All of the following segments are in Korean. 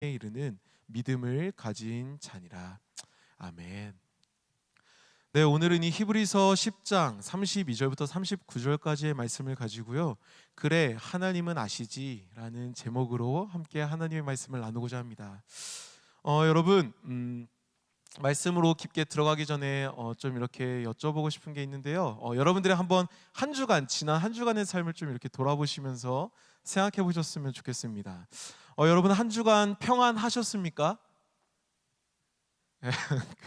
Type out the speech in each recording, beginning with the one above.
이르는 믿음을 가진 자니라. 아멘. 네, 오늘은 이 히브리서 10장 32절부터 39절까지의 말씀을 가지고요. 그래 하나님은 아시지 라는 제목으로 함께 하나님의 말씀을 나누고자 합니다. 여러분 말씀으로 깊게 들어가기 전에 좀 이렇게 여쭤보고 싶은 게 있는데요. 여러분들이 한번 지난 한 주간의 삶을 좀 이렇게 돌아보시면서 생각해 보셨으면 좋겠습니다. 여러분 한 주간 평안하셨습니까?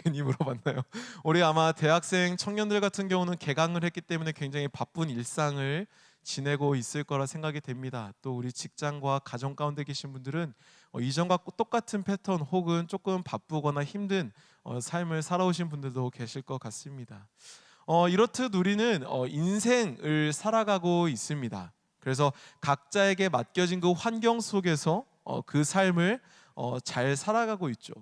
괜히 물어봤나요? 우리 아마 대학생 청년들 같은 경우는 개강을 했기 때문에 굉장히 바쁜 일상을 지내고 있을 거라 생각이 됩니다. 또 우리 직장과 가정 가운데 계신 분들은 이전과 똑같은 패턴 혹은 조금 바쁘거나 힘든 삶을 살아오신 분들도 계실 것 같습니다. 이렇듯 우리는 인생을 살아가고 있습니다. 그래서 각자에게 맡겨진 그 환경 속에서 그 삶을 잘 살아가고 있죠.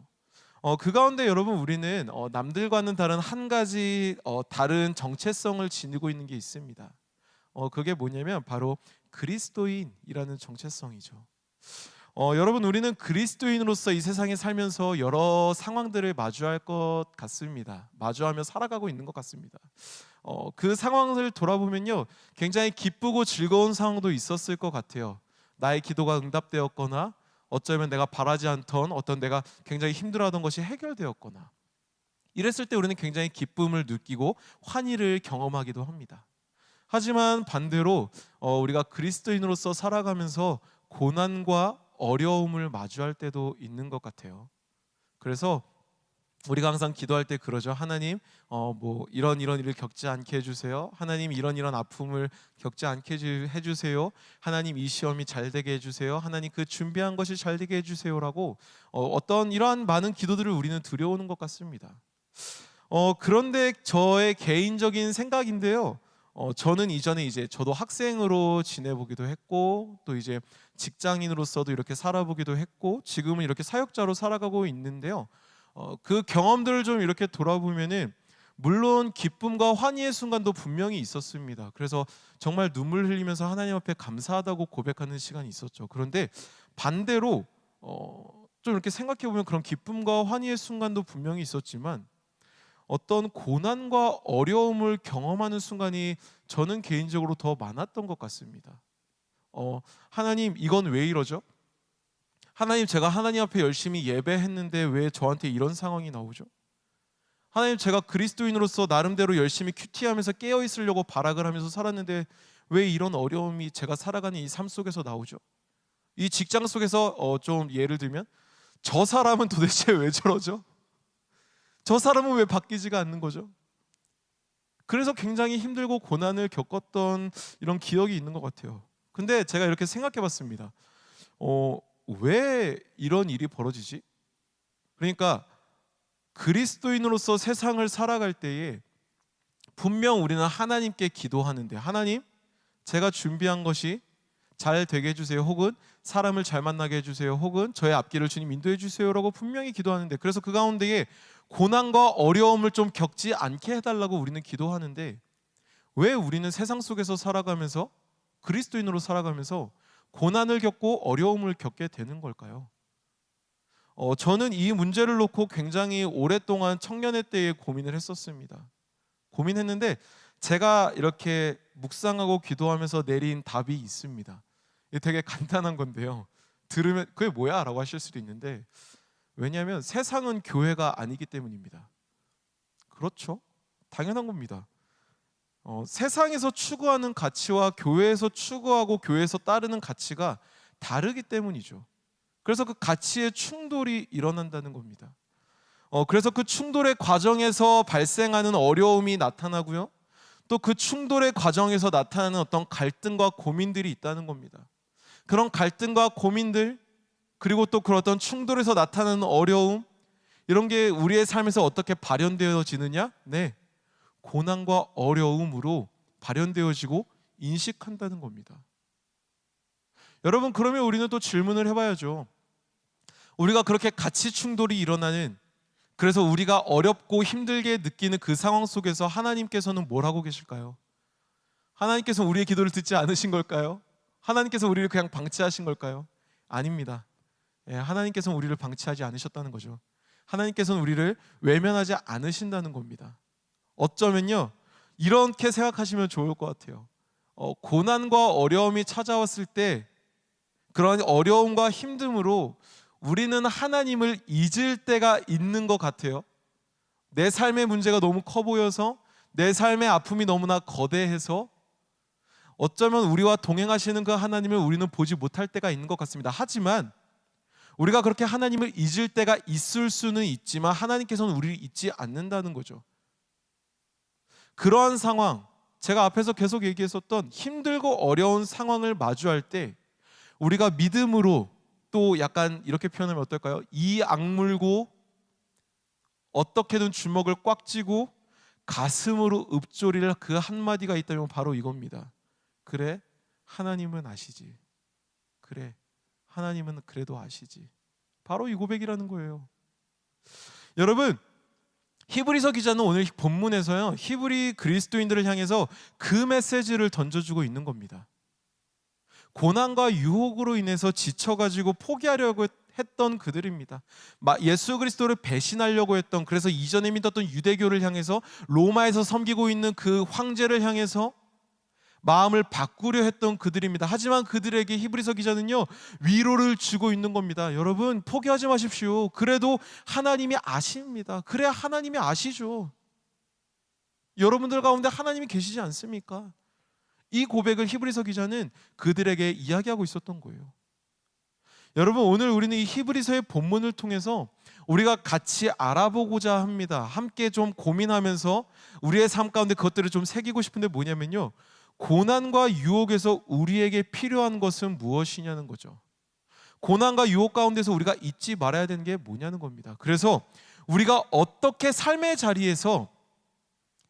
그 가운데 여러분 우리는 남들과는 다른 한 가지 다른 정체성을 지니고 있는 게 있습니다. 그게 뭐냐면 바로 그리스도인이라는 정체성이죠. 여러분 우리는 그리스도인으로서 이 세상에 살면서 여러 상황들을 마주할 것 같습니다. 마주하며 살아가고 있는 것 같습니다. 그 상황을 돌아보면요, 굉장히 기쁘고 즐거운 상황도 있었을 것 같아요. 나의 기도가 응답되었거나 어쩌면 내가 바라지 않던 어떤 내가 굉장히 힘들어하던 것이 해결되었거나 이랬을 때 우리는 굉장히 기쁨을 느끼고 환희를 경험하기도 합니다. 하지만 반대로 우리가 그리스도인으로서 살아가면서 고난과 어려움을 마주할 때도 있는 것 같아요. 그래서 우리가 항상 기도할 때 그러죠. 하나님 이런 일을 겪지 않게 해주세요. 하나님 이런 아픔을 겪지 않게 해주세요. 하나님 이 시험이 잘 되게 해주세요. 하나님 그 준비한 것이 잘 되게 해주세요라고 어떤 이러한 많은 기도들을 우리는 드려오는 것 같습니다. 그런데 저의 개인적인 생각인데요. 저는 이전에 이제 저도 학생으로 지내보기도 했고 또 이제 직장인으로서도 이렇게 살아보기도 했고 지금은 이렇게 사역자로 살아가고 있는데요. 그 경험들을 좀 이렇게 돌아보면은 물론 기쁨과 환희의 순간도 분명히 있었습니다. 그래서 정말 눈물 흘리면서 하나님 앞에 감사하다고 고백하는 시간이 있었죠. 그런데 반대로 좀 이렇게 생각해 보면 그런 기쁨과 환희의 순간도 분명히 있었지만 어떤 고난과 어려움을 경험하는 순간이 저는 개인적으로 더 많았던 것 같습니다. 하나님 이건 왜 이러죠? 하나님 제가 하나님 앞에 열심히 예배했는데 왜 저한테 이런 상황이 나오죠? 하나님 제가 그리스도인으로서 나름대로 열심히 큐티하면서 깨어 있으려고 발악을 하면서 살았는데 왜 이런 어려움이 제가 살아가는 이 삶 속에서 나오죠? 이 직장 속에서 좀 예를 들면 저 사람은 도대체 왜 저러죠? 저 사람은 왜 바뀌지가 않는 거죠? 그래서 굉장히 힘들고 고난을 겪었던 이런 기억이 있는 것 같아요. 근데 제가 이렇게 생각해 봤습니다. 왜 이런 일이 벌어지지? 그러니까 그리스도인으로서 세상을 살아갈 때에 분명 우리는 하나님께 기도하는데 하나님 제가 준비한 것이 잘 되게 해주세요 혹은 사람을 잘 만나게 해주세요 혹은 저의 앞길을 주님 인도해 주세요라고 분명히 기도하는데 그래서 그 가운데에 고난과 어려움을 좀 겪지 않게 해달라고 우리는 기도하는데 왜 우리는 세상 속에서 살아가면서 그리스도인으로 살아가면서 고난을 겪고 어려움을 겪게 되는 걸까요? 저는 이 문제를 놓고 굉장히 오랫동안 청년의 때에 고민을 했었습니다. 고민했는데 제가 이렇게 묵상하고 기도하면서 내린 답이 있습니다. 이게 되게 간단한 건데요. 들으면 그게 뭐야? 라고 하실 수도 있는데 왜냐하면 세상은 교회가 아니기 때문입니다. 그렇죠? 당연한 겁니다. 세상에서 추구하는 가치와 교회에서 추구하고 교회에서 따르는 가치가 다르기 때문이죠. 그래서 그 가치의 충돌이 일어난다는 겁니다. 그래서 그 충돌의 과정에서 발생하는 어려움이 나타나고요. 또 그 충돌의 과정에서 나타나는 어떤 갈등과 고민들이 있다는 겁니다. 그런 갈등과 고민들 그리고 또 그런 어떤 충돌에서 나타나는 어려움 이런 게 우리의 삶에서 어떻게 발현되어지느냐? 네, 고난과 어려움으로 발현되어지고 인식한다는 겁니다. 여러분 그러면 우리는 또 질문을 해봐야죠. 우리가 그렇게 가치 충돌이 일어나는 그래서 우리가 어렵고 힘들게 느끼는 그 상황 속에서 하나님께서는 뭘 하고 계실까요? 하나님께서 우리의 기도를 듣지 않으신 걸까요? 하나님께서 우리를 그냥 방치하신 걸까요? 아닙니다. 하나님께서는 우리를 방치하지 않으셨다는 거죠. 하나님께서는 우리를 외면하지 않으신다는 겁니다. 어쩌면요, 이렇게 생각하시면 좋을 것 같아요. 고난과 어려움이 찾아왔을 때 그런 어려움과 힘듦으로 우리는 하나님을 잊을 때가 있는 것 같아요. 내 삶의 문제가 너무 커 보여서, 내 삶의 아픔이 너무나 거대해서 어쩌면 우리와 동행하시는 그 하나님을 우리는 보지 못할 때가 있는 것 같습니다. 하지만 우리가 그렇게 하나님을 잊을 때가 있을 수는 있지만 하나님께서는 우리를 잊지 않는다는 거죠. 그러한 상황, 제가 앞에서 계속 얘기했었던 힘들고 어려운 상황을 마주할 때 우리가 믿음으로, 또 약간 이렇게 표현하면 어떨까요? 이 악물고 어떻게든 주먹을 꽉 쥐고 가슴으로 읊조릴 그 한마디가 있다면 바로 이겁니다. 그래, 하나님은 아시지. 그래, 하나님은 그래도 아시지. 바로 이 고백이라는 거예요. 여러분, 히브리서 기자는 오늘 본문에서요, 히브리 그리스도인들을 향해서 그 메시지를 던져주고 있는 겁니다. 고난과 유혹으로 인해서 지쳐가지고 포기하려고 했던 그들입니다. 예수 그리스도를 배신하려고 했던, 그래서 이전에 믿었던 유대교를 향해서, 로마에서 섬기고 있는 그 황제를 향해서 마음을 바꾸려 했던 그들입니다. 하지만 그들에게 히브리서 기자는요, 위로를 주고 있는 겁니다. 여러분, 포기하지 마십시오. 그래도 하나님이 아십니다. 그래야 하나님이 아시죠. 여러분들 가운데 하나님이 계시지 않습니까? 이 고백을 히브리서 기자는 그들에게 이야기하고 있었던 거예요. 여러분, 오늘 우리는 이 히브리서의 본문을 통해서 우리가 같이 알아보고자 합니다. 함께 좀 고민하면서 우리의 삶 가운데 그것들을 좀 새기고 싶은데 뭐냐면요, 고난과 유혹에서 우리에게 필요한 것은 무엇이냐는 거죠. 고난과 유혹 가운데서 우리가 잊지 말아야 되는 게 뭐냐는 겁니다. 그래서 우리가 어떻게 삶의 자리에서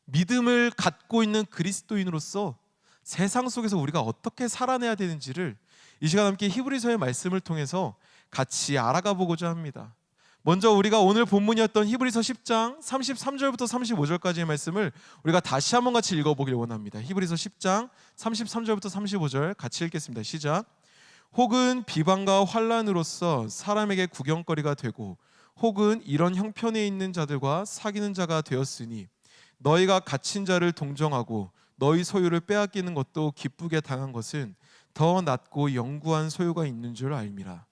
믿음을 갖고 있는 그리스도인으로서 세상 속에서 우리가 어떻게 살아내야 되는지를 이 시간 함께 히브리서의 말씀을 통해서 같이 알아가 보고자 합니다. 먼저 우리가 오늘 본문이었던 히브리서 10장 33절부터 35절까지의 말씀을 우리가 다시 한번 같이 읽어보길 원합니다. 히브리서 10장 33절부터 35절 같이 읽겠습니다. 시작. 혹은 비방과 환난으로서 사람에게 구경거리가 되고, 혹은 이런 형편에 있는 자들과 사귀는 자가 되었으니 너희가 갇힌 자를 동정하고 너희 소유를 빼앗기는 것도 기쁘게 당한 것은 더 낫고 영구한 소유가 있는 줄 알미라.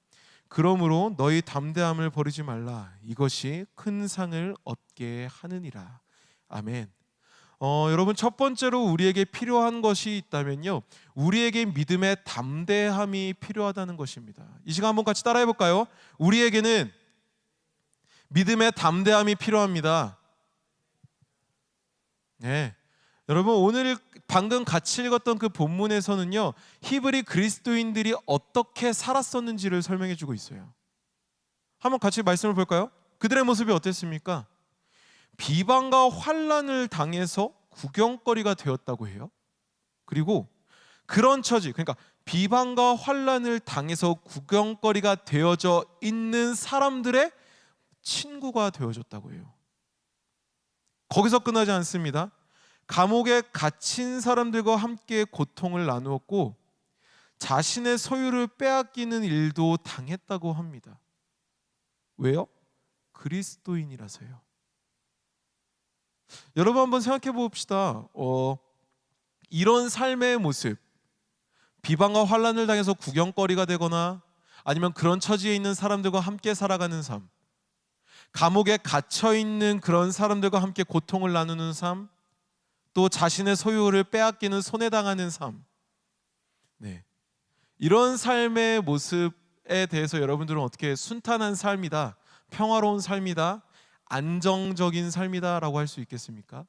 그러므로 너희 담대함을 버리지 말라. 이것이 큰 상을 얻게 하느니라. 아멘. 여러분, 첫 번째로 우리에게 필요한 것이 있다면요, 우리에게 믿음의 담대함이 필요하다는 것입니다. 이 시간 한번 같이 따라해 볼까요? 우리에게는 믿음의 담대함이 필요합니다. 네. 여러분, 오늘 방금 같이 읽었던 그 본문에서는요, 히브리 그리스도인들이 어떻게 살았었는지를 설명해 주고 있어요. 한번 같이 말씀을 볼까요? 그들의 모습이 어땠습니까? 비방과 환난을 당해서 구경거리가 되었다고 해요. 그리고 그런 처지, 그러니까 비방과 환난을 당해서 구경거리가 되어져 있는 사람들의 친구가 되어졌다고 해요. 거기서 끝나지 않습니다. 감옥에 갇힌 사람들과 함께 고통을 나누었고 자신의 소유를 빼앗기는 일도 당했다고 합니다. 왜요? 그리스도인이라서요. 여러분, 한번 생각해 봅시다. 이런 삶의 모습, 비방과 환난을 당해서 구경거리가 되거나 아니면 그런 처지에 있는 사람들과 함께 살아가는 삶, 감옥에 갇혀 있는 그런 사람들과 함께 고통을 나누는 삶, 또 자신의 소유를 빼앗기는 손해당하는 삶, 네, 이런 삶의 모습에 대해서 여러분들은 어떻게 순탄한 삶이다, 평화로운 삶이다, 안정적인 삶이다 라고 할 수 있겠습니까?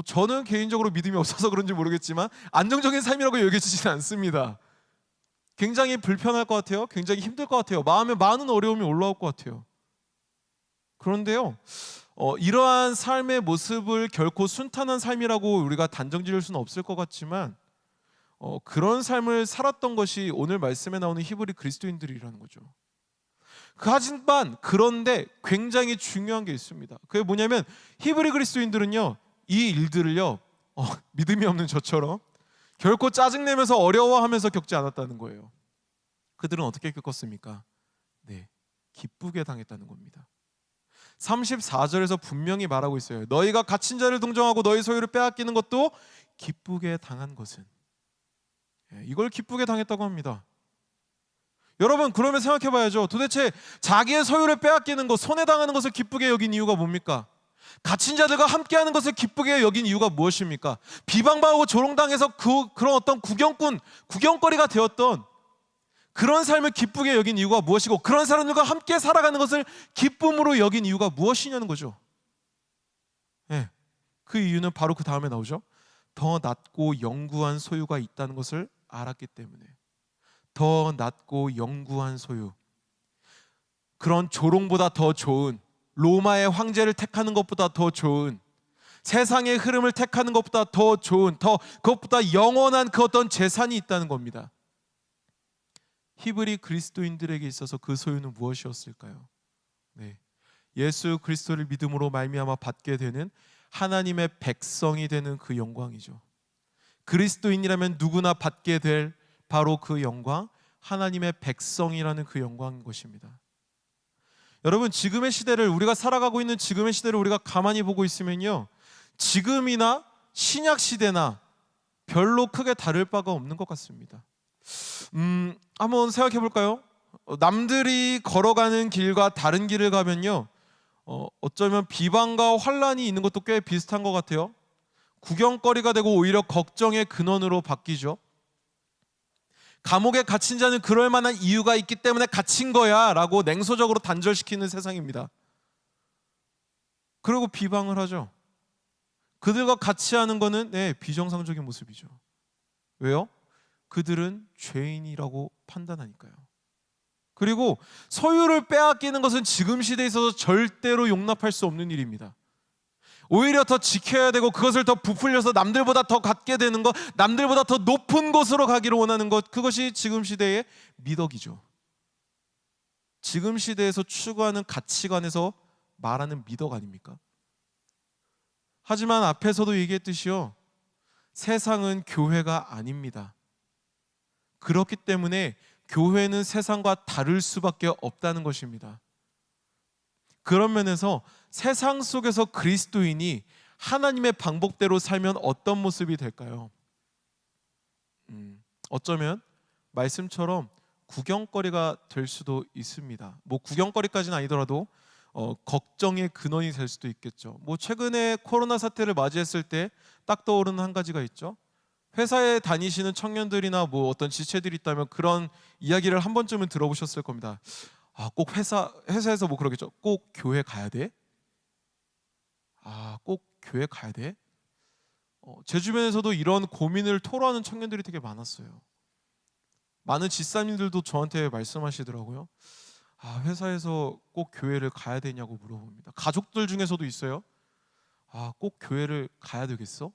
저는 개인적으로 믿음이 없어서 그런지 모르겠지만 안정적인 삶이라고 여겨지지는 않습니다. 굉장히 불편할 것 같아요. 굉장히 힘들 것 같아요. 마음에 많은 어려움이 올라올 것 같아요. 그런데요, 이러한 삶의 모습을 결코 순탄한 삶이라고 우리가 단정 지을 수는 없을 것 같지만 그런 삶을 살았던 것이 오늘 말씀에 나오는 히브리 그리스도인들이라는 거죠. 하지만 그런데 굉장히 중요한 게 있습니다. 그게 뭐냐면 히브리 그리스도인들은요, 이 일들을요, 믿음이 없는 저처럼 결코 짜증내면서 어려워하면서 겪지 않았다는 거예요. 그들은 어떻게 겪었습니까? 네, 기쁘게 당했다는 겁니다. 34절에서 분명히 말하고 있어요. 너희가 갇힌 자를 동정하고 너희 소유를 빼앗기는 것도 기쁘게 당한 것은, 이걸 기쁘게 당했다고 합니다. 여러분, 그러면 생각해 봐야죠. 도대체 자기의 소유를 빼앗기는 것, 손해당하는 것을 기쁘게 여긴 이유가 뭡니까? 갇힌 자들과 함께하는 것을 기쁘게 여긴 이유가 무엇입니까? 비방받고 조롱당해서 그런 어떤 구경거리가 되었던 그런 삶을 기쁘게 여긴 이유가 무엇이고, 그런 사람들과 함께 살아가는 것을 기쁨으로 여긴 이유가 무엇이냐는 거죠. 네, 그 이유는 바로 그 다음에 나오죠. 더 낮고 영구한 소유가 있다는 것을 알았기 때문에. 더 낮고 영구한 소유, 그런 조롱보다 더 좋은, 로마의 황제를 택하는 것보다 더 좋은, 세상의 흐름을 택하는 것보다 더 좋은, 그것보다 영원한 그 어떤 재산이 있다는 겁니다. 히브리 그리스도인들에게 있어서 그 소유는 무엇이었을까요? 네, 예수 그리스도를 믿음으로 말미암아 받게 되는 하나님의 백성이 되는 그 영광이죠. 그리스도인이라면 누구나 받게 될 바로 그 영광, 하나님의 백성이라는 그 영광인 것입니다. 여러분, 지금의 시대를, 우리가 살아가고 있는 지금의 시대를 우리가 가만히 보고 있으면요, 지금이나 신약 시대나 별로 크게 다를 바가 없는 것 같습니다. 한번 생각해 볼까요? 남들이 걸어가는 길과 다른 길을 가면요, 어쩌면 비방과 환란이 있는 것도 꽤 비슷한 것 같아요. 구경거리가 되고 오히려 걱정의 근원으로 바뀌죠. 감옥에 갇힌 자는 그럴 만한 이유가 있기 때문에 갇힌 거야 라고 냉소적으로 단절시키는 세상입니다. 그리고 비방을 하죠. 그들과 같이 하는 거는 비정상적인 모습이죠. 왜요? 그들은 죄인이라고 판단하니까요. 그리고 소유를 빼앗기는 것은 지금 시대에 있어서 절대로 용납할 수 없는 일입니다. 오히려 더 지켜야 되고, 그것을 더 부풀려서 남들보다 더 갖게 되는 것, 남들보다 더 높은 곳으로 가기를 원하는 것, 그것이 지금 시대의 미덕이죠. 지금 시대에서 추구하는 가치관에서 말하는 미덕 아닙니까? 하지만 앞에서도 얘기했듯이요, 세상은 교회가 아닙니다. 그렇기 때문에 교회는 세상과 다를 수밖에 없다는 것입니다. 그런 면에서 세상 속에서 그리스도인이 하나님의 방법대로 살면 어떤 모습이 될까요? 어쩌면 말씀처럼 구경거리가 될 수도 있습니다. 뭐 구경거리까지는 아니더라도 걱정의 근원이 될 수도 있겠죠. 뭐 최근에 코로나 사태를 맞이했을 때 딱 떠오르는 한 가지가 있죠. 회사에 다니시는 청년들이나 뭐 어떤 지체들이 있다면 그런 이야기를 한 번쯤은 들어보셨을 겁니다. 꼭 회사에서 뭐 그러겠죠. 꼭 교회 가야 돼? 꼭 교회 가야 돼? 제 주변에서도 이런 고민을 토로하는 청년들이 되게 많았어요. 많은 집사님들도 저한테 말씀하시더라고요. 회사에서 꼭 교회를 가야 되냐고 물어봅니다. 가족들 중에서도 있어요. 꼭 교회를 가야 되겠어?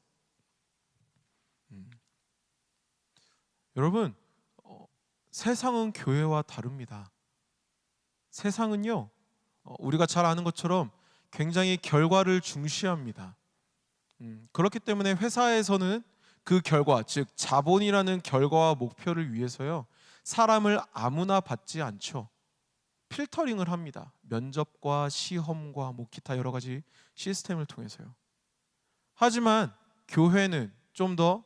여러분, 세상은 교회와 다릅니다. 세상은요, 우리가 잘 아는 것처럼 굉장히 결과를 중시합니다. 그렇기 때문에 회사에서는 그 결과, 즉 자본이라는 결과와 목표를 위해서요, 사람을 아무나 받지 않죠. 필터링을 합니다. 면접과 시험과 뭐 기타 여러 가지 시스템을 통해서요. 하지만 교회는 좀 더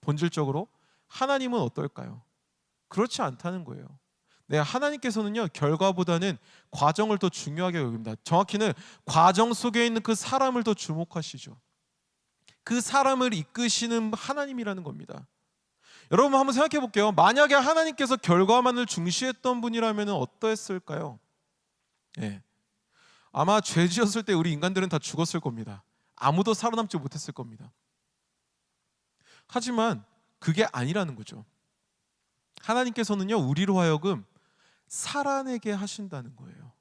본질적으로, 하나님은 어떨까요? 그렇지 않다는 거예요. 하나님께서는요, 결과보다는 과정을 더 중요하게 여깁니다. 정확히는 과정 속에 있는 그 사람을 더 주목하시죠. 그 사람을 이끄시는 하나님이라는 겁니다. 여러분, 한번 생각해 볼게요. 만약에 하나님께서 결과만을 중시했던 분이라면 어떠했을까요? 아마 죄 지었을 때 우리 인간들은 다 죽었을 겁니다. 아무도 살아남지 못했을 겁니다. 하지만 그게 아니라는 거죠. 하나님께서는요, 우리로 하여금 살아내게 하신다는 거예요.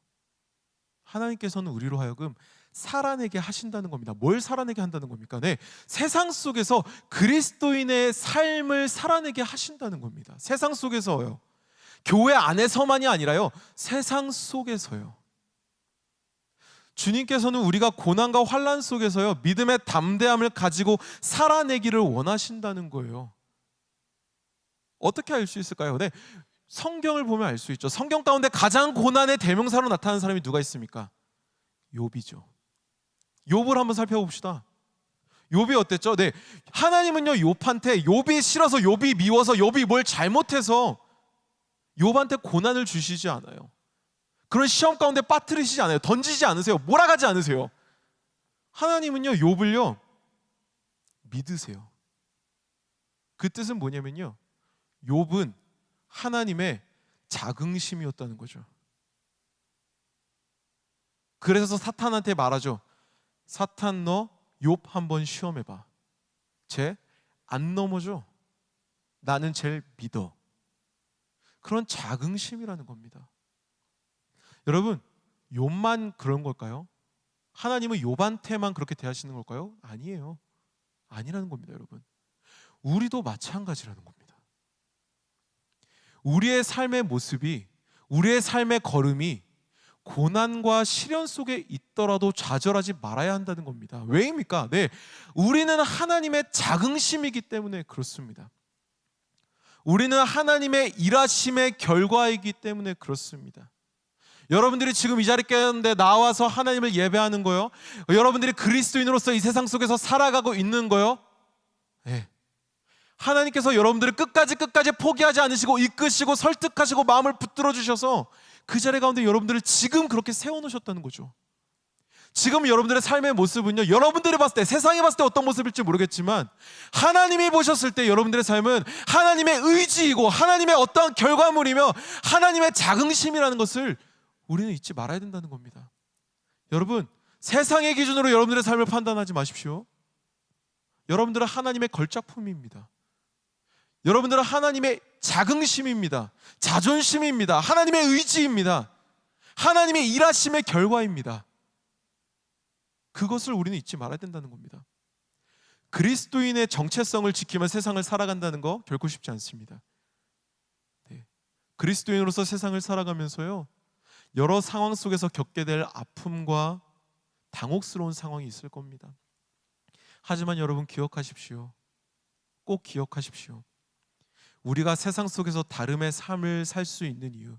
하나님께서는 우리로 하여금 살아내게 하신다는 겁니다. 뭘 살아내게 한다는 겁니까? 세상 속에서 그리스도인의 삶을 살아내게 하신다는 겁니다. 세상 속에서요. 교회 안에서만이 아니라요, 세상 속에서요. 주님께서는 우리가 고난과 환난 속에서요, 믿음의 담대함을 가지고 살아내기를 원하신다는 거예요. 어떻게 알 수 있을까요? 성경을 보면 알 수 있죠. 성경 가운데 가장 고난의 대명사로 나타나는 사람이 누가 있습니까? 욥이죠. 욥을 한번 살펴봅시다. 욥이 어땠죠? 네, 하나님은요 욥한테 욥이 싫어서, 욥이 미워서, 욥이 뭘 잘못해서 욥한테 고난을 주시지 않아요. 그런 시험 가운데 빠뜨리시지 않아요. 던지지 않으세요. 몰아가지 않으세요. 하나님은요 욥을요 믿으세요. 그 뜻은 뭐냐면요, 욥은 하나님의 자긍심이었다는 거죠. 그래서 사탄한테 말하죠. 사탄, 너 욥 한번 시험해봐. 쟤 안 넘어져. 나는 쟤를 믿어. 그런 자긍심이라는 겁니다. 여러분, 욥만 그런 걸까요? 하나님은 욥한테만 그렇게 대하시는 걸까요? 아니에요. 아니라는 겁니다, 여러분. 우리도 마찬가지라는 겁니다. 우리의 삶의 모습이, 우리의 삶의 걸음이 고난과 시련 속에 있더라도 좌절하지 말아야 한다는 겁니다. 왜입니까? 네, 우리는 하나님의 자긍심이기 때문에 그렇습니다. 우리는 하나님의 일하심의 결과이기 때문에 그렇습니다. 여러분들이 지금 이 자리에 있는데 나와서 하나님을 예배하는 거요, 여러분들이 그리스도인으로서 이 세상 속에서 살아가고 있는 거요, 네, 하나님께서 여러분들을 끝까지 포기하지 않으시고 이끄시고 설득하시고 마음을 붙들어 주셔서 그 자리 가운데 여러분들을 지금 그렇게 세워놓으셨다는 거죠. 지금 여러분들의 삶의 모습은요, 여러분들이 봤을 때, 세상이 봤을 때 어떤 모습일지 모르겠지만 하나님이 보셨을 때 여러분들의 삶은 하나님의 의지이고 하나님의 어떠한 결과물이며 하나님의 자긍심이라는 것을 우리는 잊지 말아야 된다는 겁니다. 여러분, 세상의 기준으로 여러분들의 삶을 판단하지 마십시오. 여러분들은 하나님의 걸작품입니다. 여러분들은 하나님의 자긍심입니다. 자존심입니다. 하나님의 의지입니다. 하나님의 일하심의 결과입니다. 그것을 우리는 잊지 말아야 된다는 겁니다. 그리스도인의 정체성을 지키며 세상을 살아간다는 거 결코 쉽지 않습니다. 네. 그리스도인으로서 세상을 살아가면서요, 여러 상황 속에서 겪게 될 아픔과 당혹스러운 상황이 있을 겁니다. 하지만 여러분 기억하십시오. 꼭 기억하십시오. 우리가 세상 속에서 다름의 삶을 살 수 있는 이유,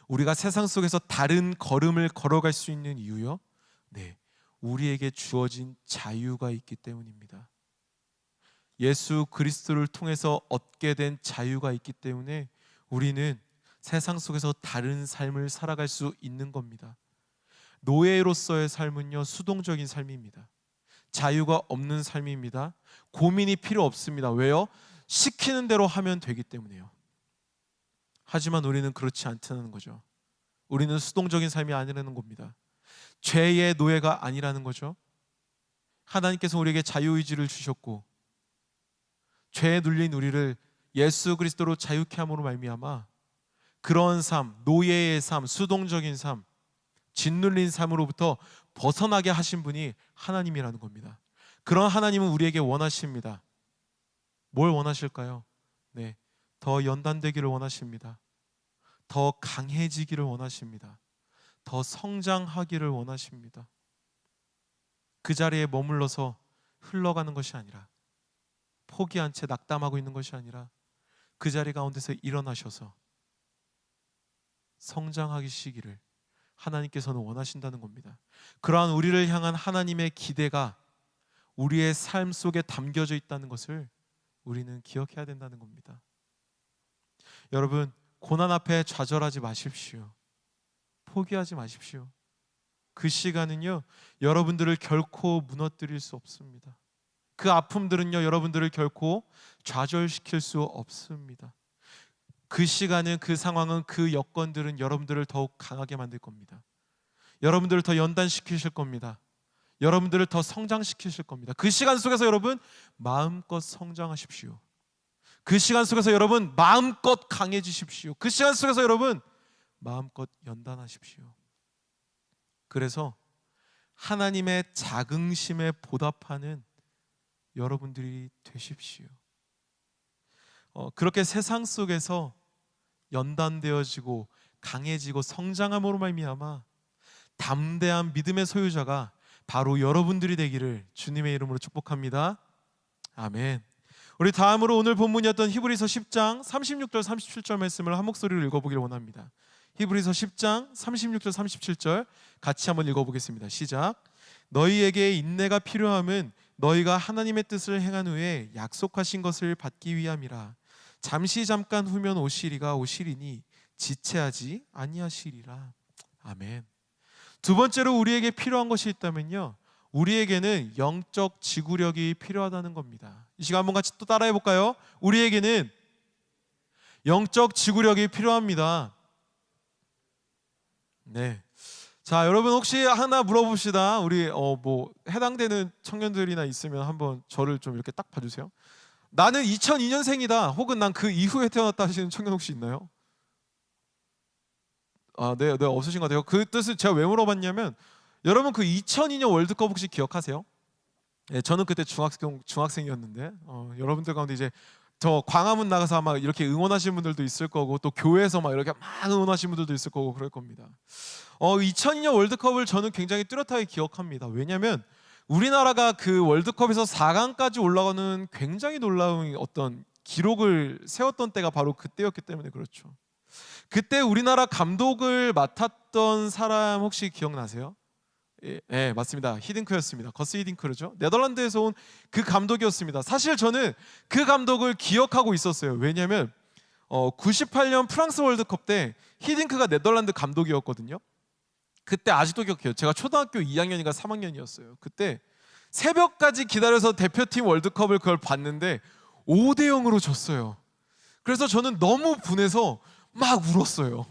우리가 세상 속에서 다른 걸음을 걸어갈 수 있는 이유요, 네, 우리에게 주어진 자유가 있기 때문입니다. 예수 그리스도를 통해서 얻게 된 자유가 있기 때문에 우리는 세상 속에서 다른 삶을 살아갈 수 있는 겁니다. 노예로서의 삶은요, 수동적인 삶입니다. 자유가 없는 삶입니다. 고민이 필요 없습니다. 왜요? 시키는 대로 하면 되기 때문에요. 하지만 우리는 그렇지 않다는 거죠. 우리는 수동적인 삶이 아니라는 겁니다. 죄의 노예가 아니라는 거죠. 하나님께서 우리에게 자유의지를 주셨고 죄에 눌린 우리를 예수 그리스도로 자유케 함으로 말미암아 그런 삶, 노예의 삶, 수동적인 삶, 짓눌린 삶으로부터 벗어나게 하신 분이 하나님이라는 겁니다. 그런 하나님은 우리에게 원하십니다. 뭘 원하실까요? 네, 더 연단되기를 원하십니다. 더 강해지기를 원하십니다. 더 성장하기를 원하십니다. 그 자리에 머물러서 흘러가는 것이 아니라, 포기한 채 낙담하고 있는 것이 아니라 그 자리 가운데서 일어나셔서 성장하시기를 하나님께서는 원하신다는 겁니다. 그러한 우리를 향한 하나님의 기대가 우리의 삶 속에 담겨져 있다는 것을 우리는 기억해야 된다는 겁니다. 여러분, 고난 앞에 좌절하지 마십시오. 포기하지 마십시오. 그 시간은요, 여러분들을 결코 무너뜨릴 수 없습니다. 그 아픔들은요, 여러분들을 결코 좌절시킬 수 없습니다. 그 시간은, 그 상황은, 그 여건들은 여러분들을 더욱 강하게 만들 겁니다. 여러분들을 더 연단시키실 겁니다. 여러분들을 더 성장시키실 겁니다. 그 시간 속에서 여러분 마음껏 성장하십시오. 그 시간 속에서 여러분 마음껏 강해지십시오. 그 시간 속에서 여러분 마음껏 연단하십시오. 그래서 하나님의 자긍심에 보답하는 여러분들이 되십시오. 그렇게 세상 속에서 연단되어지고 강해지고 성장함으로 말미암아 담대한 믿음의 소유자가 바로 여러분들이 되기를 주님의 이름으로 축복합니다. 아멘. 우리 다음으로 오늘 본문이었던 히브리서 10장 36절 37절 말씀을 한 목소리로 읽어보기를 원합니다. 히브리서 10장 36절 37절 같이 한번 읽어보겠습니다. 시작. 너희에게 인내가 필요함은 너희가 하나님의 뜻을 행한 후에 약속하신 것을 받기 위함이라. 잠시 잠깐 후면 오시리가 오시리니 지체하지 아니하시리라. 아멘. 두 번째로 우리에게 필요한 것이 있다면요, 우리에게는 영적 지구력이 필요하다는 겁니다. 이 시간 한번 같이 또 따라해 볼까요? 우리에게는 영적 지구력이 필요합니다. 네. 자, 여러분 혹시 하나 물어봅시다. 우리 해당되는 청년들이나 있으면 한번 저를 좀 이렇게 딱 봐주세요. 나는 2002년생이다. 혹은 난 그 이후에 태어났다 하시는 청년 혹시 있나요? 네, 없으신 것 같아요. 그 뜻을 제가 왜 물어봤냐면, 여러분 그 2002년 월드컵 혹시 기억하세요? 네, 저는 그때 중학생이었는데 여러분들 가운데 이제 저 광화문 나가서 아마 이렇게 응원하시는 분들도 있을 거고, 또 교회에서 막 이렇게 막 응원하시는 분들도 있을 거고 그럴 겁니다. 2002년 월드컵을 저는 굉장히 뚜렷하게 기억합니다. 왜냐하면 우리나라가 그 월드컵에서 4강까지 올라가는 굉장히 놀라운 어떤 기록을 세웠던 때가 바로 그때였기 때문에 그렇죠. 그때 우리나라 감독을 맡았던 사람 혹시 기억나세요? 예, 맞습니다. 히딩크였습니다. 거스 히딩크죠. 네덜란드에서 온 그 감독이었습니다. 사실 저는 그 감독을 기억하고 있었어요. 왜냐하면 98년 프랑스 월드컵 때 히딩크가 네덜란드 감독이었거든요. 그때 아직도 기억해요. 제가 초등학교 2학년인가 3학년이었어요. 그때 새벽까지 기다려서 대표팀 월드컵을 그걸 봤는데 5대0으로 졌어요. 그래서 저는 너무 분해서 막 울었어요.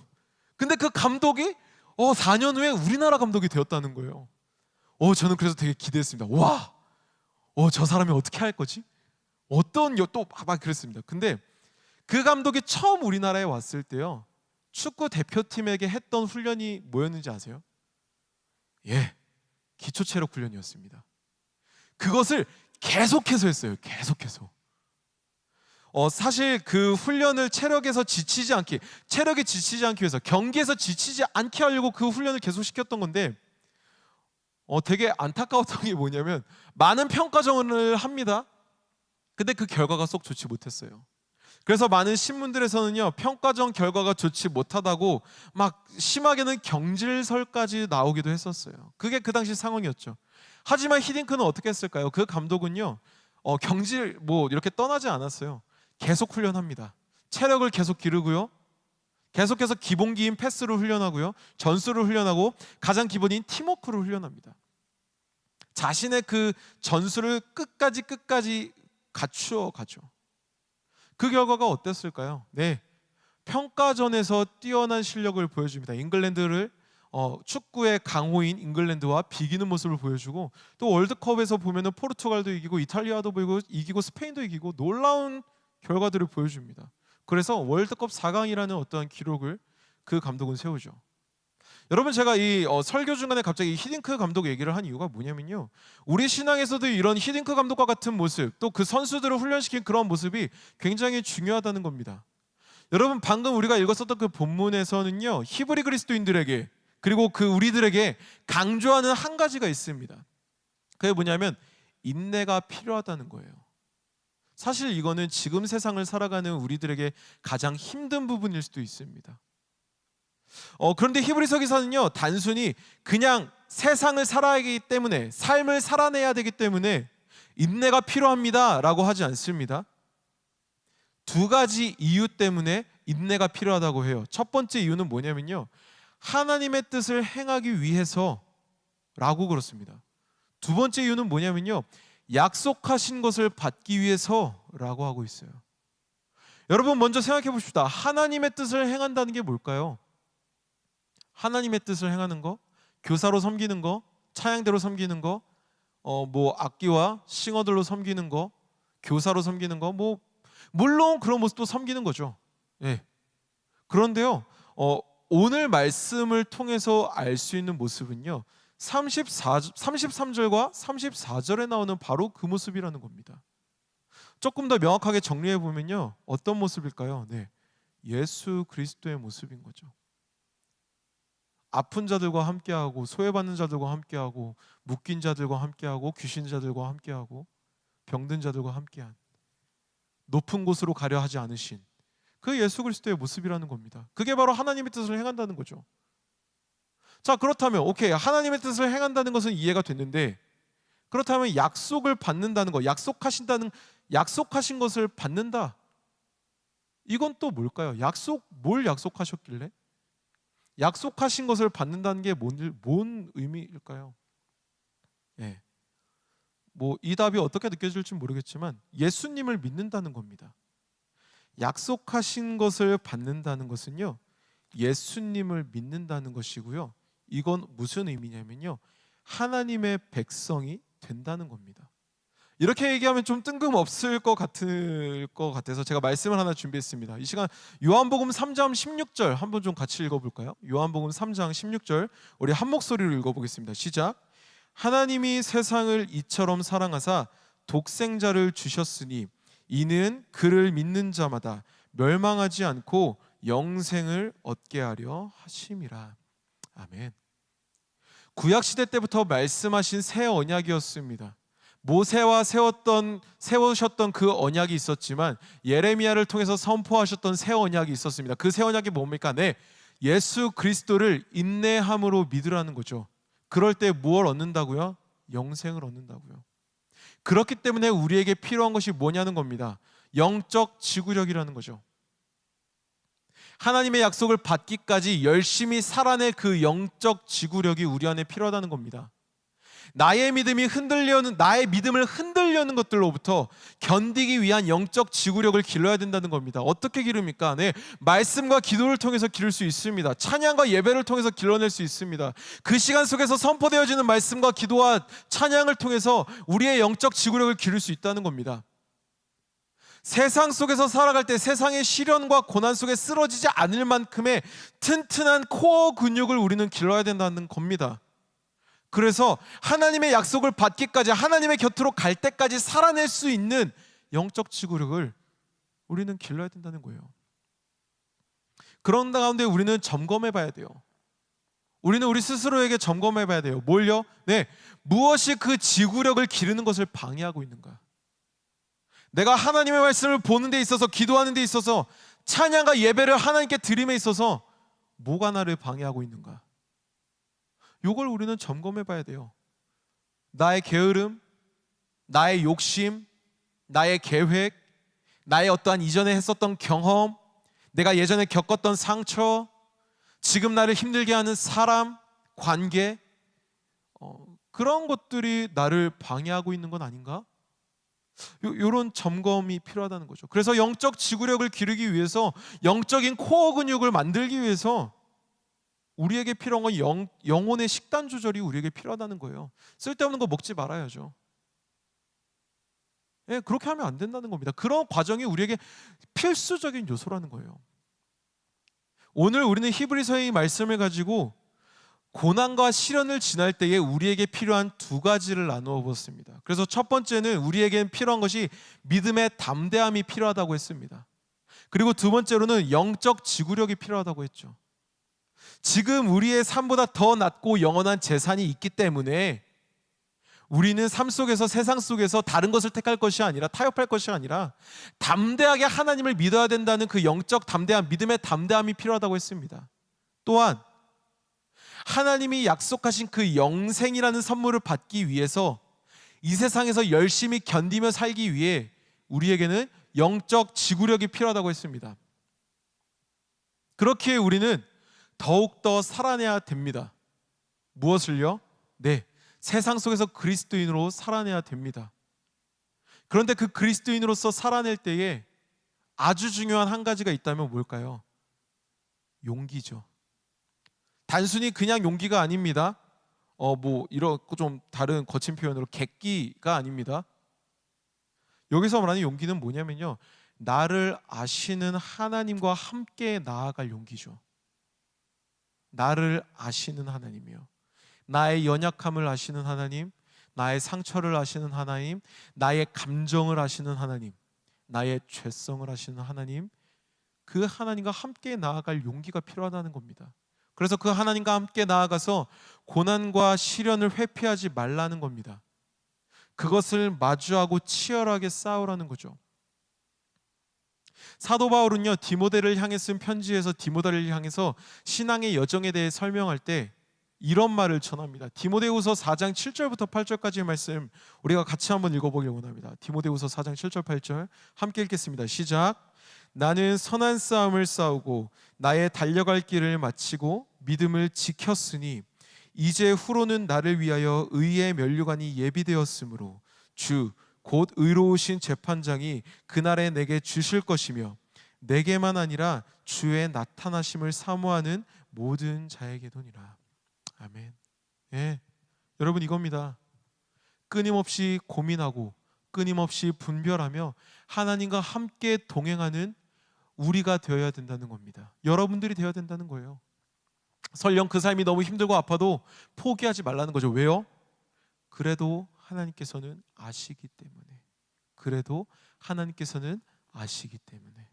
근데 그 감독이 4년 후에 우리나라 감독이 되었다는 거예요. 저는 그래서 되게 기대했습니다. 와, 저 사람이 어떻게 할 거지? 또 막 그랬습니다. 근데 그 감독이 처음 우리나라에 왔을 때요, 축구 대표팀에게 했던 훈련이 뭐였는지 아세요? 예, 기초체력 훈련이었습니다. 그것을 계속해서 했어요. 계속해서. 사실 그 훈련을 체력이 지치지 않기 위해서, 경기에서 지치지 않게 하려고 그 훈련을 계속 시켰던 건데, 되게 안타까웠던 게 뭐냐면, 많은 평가전을 합니다. 근데 그 결과가 쏙 좋지 못했어요. 그래서 많은 신문들에서는요, 평가전 결과가 좋지 못하다고 막 심하게는 경질설까지 나오기도 했었어요. 그게 그 당시 상황이었죠. 하지만 히딩크는 어떻게 했을까요? 그 감독은요, 경질 이렇게 떠나지 않았어요. 계속 훈련합니다. 체력을 계속 기르고요, 계속해서 기본기인 패스를 훈련하고요, 전술을 훈련하고, 가장 기본인 팀워크를 훈련합니다. 자신의 그 전술을 끝까지 갖추어 가죠. 그 결과가 어땠을까요? 네, 평가전에서 뛰어난 실력을 보여줍니다. 잉글랜드를 축구의 강호인 잉글랜드와 비기는 모습을 보여주고, 또 월드컵에서 보면은 포르투갈도 이기고 이탈리아도 이기고 스페인도 이기고 놀라운 결과들을 보여줍니다. 그래서 월드컵 4강이라는 어떠한 기록을 그 감독은 세우죠. 여러분, 제가 이 설교 중간에 갑자기 히딩크 감독 얘기를 한 이유가 뭐냐면요, 우리 신앙에서도 이런 히딩크 감독과 같은 모습, 또 그 선수들을 훈련시킨 그런 모습이 굉장히 중요하다는 겁니다. 여러분, 방금 우리가 읽었었던 그 본문에서는요, 히브리 그리스도인들에게, 그리고 그 우리들에게 강조하는 한 가지가 있습니다. 그게 뭐냐면 인내가 필요하다는 거예요. 사실 이거는 지금 세상을 살아가는 우리들에게 가장 힘든 부분일 수도 있습니다. 그런데 히브리서 기사는요, 단순히 그냥 세상을 살아야하기 때문에, 삶을 살아내야 되기 때문에 인내가 필요합니다 라고 하지 않습니다. 두 가지 이유 때문에 인내가 필요하다고 해요. 첫 번째 이유는 뭐냐면요, 하나님의 뜻을 행하기 위해서 라고 그렇습니다. 두 번째 이유는 뭐냐면요, 약속하신 것을 받기 위해서라고 하고 있어요. 여러분, 먼저 생각해 봅시다. 하나님의 뜻을 행한다는 게 뭘까요? 하나님의 뜻을 행하는 거, 교사로 섬기는 거, 차양대로 섬기는 거, 악기와 싱어들로 섬기는 거, 교사로 섬기는 거, 물론 그런 모습도 섬기는 거죠. 네. 그런데요, 오늘 말씀을 통해서 알 수 있는 모습은요, 33절과 34절에 나오는 바로 그 모습이라는 겁니다. 조금 더 명확하게 정리해 보면요, 어떤 모습일까요? 네, 예수 그리스도의 모습인 거죠. 아픈 자들과 함께하고, 소외받는 자들과 함께하고, 묶인 자들과 함께하고, 귀신 자들과 함께하고, 병든 자들과 함께한, 높은 곳으로 가려 하지 않으신 그 예수 그리스도의 모습이라는 겁니다. 그게 바로 하나님의 뜻을 행한다는 거죠. 자, 그렇다면 오케이, 하나님의 뜻을 행한다는 것은 이해가 됐는데, 그렇다면 약속을 받는다는 거, 약속하신 것을 받는다, 이건 또 뭘까요? 뭘 약속하셨길래 약속하신 것을 받는다는 게 뭔 의미일까요? 예. 뭐 이 답이 어떻게 느껴질지 모르겠지만 예수님을 믿는다는 겁니다. 약속하신 것을 받는다는 것은요, 예수님을 믿는다는 것이고요. 이건 무슨 의미냐면요, 하나님의 백성이 된다는 겁니다. 이렇게 얘기하면 좀 뜬금없을 것 같아서 제가 말씀을 하나 준비했습니다. 이 시간 요한복음 3장 16절 한번 좀 같이 읽어볼까요? 요한복음 3장 16절 우리 한 목소리로 읽어보겠습니다. 시작. 하나님이 세상을 이처럼 사랑하사 독생자를 주셨으니 이는 그를 믿는 자마다 멸망하지 않고 영생을 얻게 하려 하심이라. 아멘. 구약시대 때부터 말씀하신 새 언약이었습니다. 모세와 세우셨던 그 언약이 있었지만 예레미야를 통해서 선포하셨던 새 언약이 있었습니다. 그 새 언약이 뭡니까? 네, 예수 그리스도를 인내함으로 믿으라는 거죠. 그럴 때 무엇을 얻는다고요? 영생을 얻는다고요. 그렇기 때문에 우리에게 필요한 것이 뭐냐는 겁니다. 영적 지구력이라는 거죠. 하나님의 약속을 받기까지 열심히 살아낼 그 영적 지구력이 우리 안에 필요하다는 겁니다. 나의 믿음을 흔들려는 것들로부터 견디기 위한 영적 지구력을 길러야 된다는 겁니다. 어떻게 기릅니까? 네, 말씀과 기도를 통해서 기를 수 있습니다. 찬양과 예배를 통해서 길러낼 수 있습니다. 그 시간 속에서 선포되어지는 말씀과 기도와 찬양을 통해서 우리의 영적 지구력을 기를 수 있다는 겁니다. 세상 속에서 살아갈 때 세상의 시련과 고난 속에 쓰러지지 않을 만큼의 튼튼한 코어 근육을 우리는 길러야 된다는 겁니다. 그래서 하나님의 약속을 받기까지, 하나님의 곁으로 갈 때까지 살아낼 수 있는 영적 지구력을 우리는 길러야 된다는 거예요. 그런 가운데 우리는 점검해 봐야 돼요. 우리는 우리 스스로에게 점검해 봐야 돼요. 뭘요? 네, 무엇이 그 지구력을 기르는 것을 방해하고 있는가? 내가 하나님의 말씀을 보는 데 있어서, 기도하는 데 있어서, 찬양과 예배를 하나님께 드림에 있어서 뭐가 나를 방해하고 있는가? 이걸 우리는 점검해 봐야 돼요. 나의 게으름, 나의 욕심, 나의 계획, 나의 어떠한 이전에 했었던 경험, 내가 예전에 겪었던 상처, 지금 나를 힘들게 하는 사람, 관계, 그런 것들이 나를 방해하고 있는 건 아닌가? 이런 점검이 필요하다는 거죠. 그래서 영적 지구력을 기르기 위해서, 영적인 코어 근육을 만들기 위해서 우리에게 필요한 건 영혼의 식단 조절이 우리에게 필요하다는 거예요. 쓸데없는 거 먹지 말아야죠. 예, 그렇게 하면 안 된다는 겁니다. 그런 과정이 우리에게 필수적인 요소라는 거예요. 오늘 우리는 히브리서의 말씀을 가지고 고난과 시련을 지날 때에 우리에게 필요한 두 가지를 나누어 보았습니다. 그래서 첫 번째는 우리에게 필요한 것이 믿음의 담대함이 필요하다고 했습니다. 그리고 두 번째로는 영적 지구력이 필요하다고 했죠. 지금 우리의 삶보다 더 낫고 영원한 재산이 있기 때문에 우리는 삶 속에서, 세상 속에서 다른 것을 택할 것이 아니라, 타협할 것이 아니라 담대하게 하나님을 믿어야 된다는 그 영적 담대함, 믿음의 담대함이 필요하다고 했습니다. 또한 하나님이 약속하신 그 영생이라는 선물을 받기 위해서 이 세상에서 열심히 견디며 살기 위해 우리에게는 영적 지구력이 필요하다고 했습니다. 그렇기에 우리는 더욱더 살아내야 됩니다. 무엇을요? 네, 세상 속에서 그리스도인으로 살아내야 됩니다. 그런데 그 그리스도인으로서 살아낼 때에 아주 중요한 한 가지가 있다면 뭘까요? 용기죠. 단순히 그냥 용기가 아닙니다. 이렇고 좀 다른 거친 표현으로 객기가 아닙니다. 여기서 말하는 용기는 뭐냐면요, 나를 아시는 하나님과 함께 나아갈 용기죠. 나를 아시는 하나님이요, 나의 연약함을 아시는 하나님, 나의 상처를 아시는 하나님, 나의 감정을 아시는 하나님, 나의 죄성을 아시는 하나님, 그 하나님과 함께 나아갈 용기가 필요하다는 겁니다. 그래서 그 하나님과 함께 나아가서 고난과 시련을 회피하지 말라는 겁니다. 그것을 마주하고 치열하게 싸우라는 거죠. 사도 바울은요, 디모데를 향해 쓴 편지에서 디모데를 향해서 신앙의 여정에 대해 설명할 때 이런 말을 전합니다. 디모데후서 4장 7절부터 8절까지의 말씀 우리가 같이 한번 읽어보려고 합니다. 디모데후서 4장 7절 8절 함께 읽겠습니다. 시작. 나는 선한 싸움을 싸우고 나의 달려갈 길을 마치고 믿음을 지켰으니 이제 후로는 나를 위하여 의의 면류관이 예비되었으므로 주 곧 의로우신 재판장이 그날에 내게 주실 것이며 내게만 아니라 주의 나타나심을 사모하는 모든 자에게도니라. 아멘. 예, 여러분 이겁니다. 끊임없이 고민하고 끊임없이 분별하며 하나님과 함께 동행하는 우리가 되어야 된다는 겁니다. 여러분들이 되어야 된다는 거예요. 설령 그 삶이 너무 힘들고 아파도 포기하지 말라는 거죠. 왜요? 그래도 하나님께서는 아시기 때문에. 그래도 하나님께서는 아시기 때문에.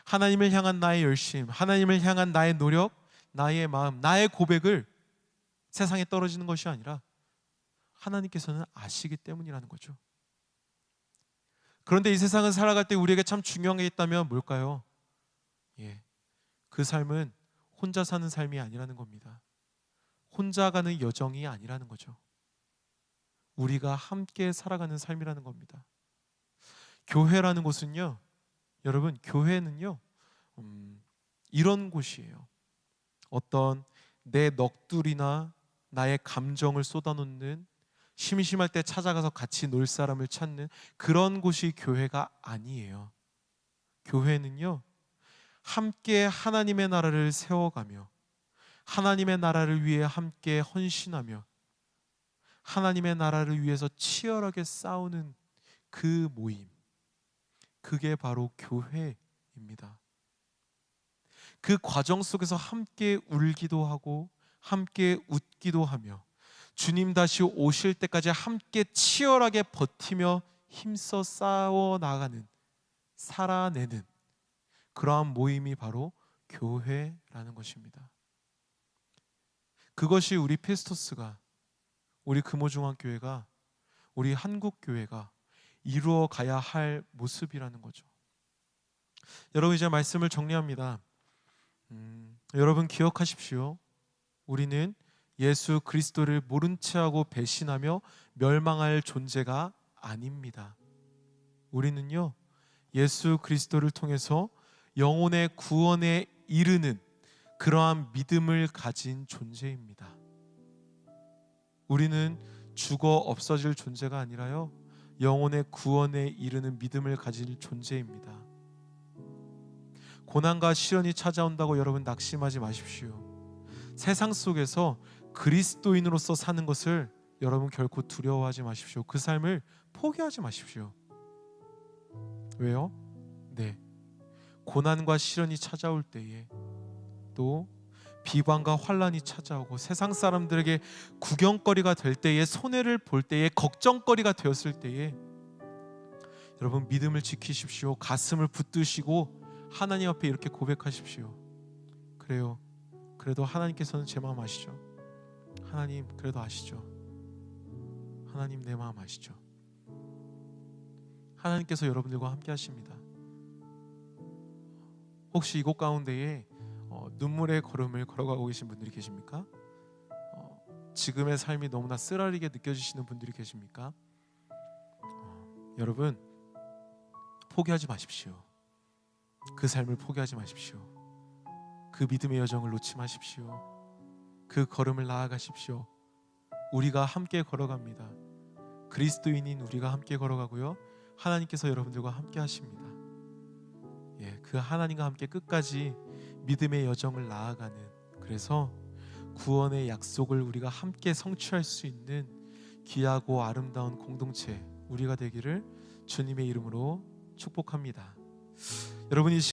하나님을 향한 나의 열심, 하나님을 향한 나의 노력, 나의 마음, 나의 고백을 세상에 떨어지는 것이 아니라 하나님께서는 아시기 때문이라는 거죠. 그런데 이 세상을 살아갈 때 우리에게 참 중요한 게 있다면 뭘까요? 예, 그 삶은 혼자 사는 삶이 아니라는 겁니다. 혼자 가는 여정이 아니라는 거죠. 우리가 함께 살아가는 삶이라는 겁니다. 교회라는 곳은요, 여러분, 교회는요, 이런 곳이에요. 어떤 내 넋두리나 나의 감정을 쏟아놓는, 심심할 때 찾아가서 같이 놀 사람을 찾는 그런 곳이 교회가 아니에요. 교회는요, 함께 하나님의 나라를 세워가며 하나님의 나라를 위해 함께 헌신하며 하나님의 나라를 위해서 치열하게 싸우는 그 모임, 그게 바로 교회입니다. 그 과정 속에서 함께 울기도 하고 함께 웃기도 하며 주님 다시 오실 때까지 함께 치열하게 버티며 힘써 싸워 나가는, 살아내는 그러한 모임이 바로 교회라는 것입니다. 그것이 우리 피스토스가, 우리 금호중앙교회가, 우리 한국교회가 이루어 가야 할 모습이라는 거죠. 여러분, 이제 말씀을 정리합니다. 여러분 기억하십시오. 우리는 예수 그리스도를 모른 채하고 배신하며 멸망할 존재가 아닙니다. 우리는요, 예수 그리스도를 통해서 영혼의 구원에 이르는 그러한 믿음을 가진 존재입니다. 우리는 죽어 없어질 존재가 아니라요, 영혼의 구원에 이르는 믿음을 가질 존재입니다. 고난과 시련이 찾아온다고 여러분 낙심하지 마십시오. 세상 속에서 그리스도인으로서 사는 것을 여러분 결코 두려워하지 마십시오. 그 삶을 포기하지 마십시오. 왜요? 네, 고난과 시련이 찾아올 때에, 또 비관과 환란이 찾아오고 세상 사람들에게 구경거리가 될 때에, 손해를 볼 때에, 걱정거리가 되었을 때에 여러분 믿음을 지키십시오. 가슴을 붙드시고 하나님 앞에 이렇게 고백하십시오. 그래요, 그래도 하나님께서는 제 마음 아시죠? 하나님 그래도 아시죠? 하나님 내 마음 아시죠? 하나님께서 여러분들과 함께 하십니다. 혹시 이곳 가운데에 눈물의 걸음을 걸어가고 계신 분들이 계십니까? 지금의 삶이 너무나 쓰라리게 느껴지시는 분들이 계십니까? 여러분 포기하지 마십시오. 그 삶을 포기하지 마십시오. 그 믿음의 여정을 놓지 마십시오. 그 걸음을 나아가십시오. 우리가 함께 걸어갑니다. 그리스도인인 우리가 함께 걸어가고요, 하나님께서 여러분들과 함께 하십니다. 예, 그 하나님과 함께 끝까지 믿음의 여정을 나아가는, 그래서 구원의 약속을 우리가 함께 성취할 수 있는 귀하고 아름다운 공동체 우리가 되기를 주님의 이름으로 축복합니다. 여러분이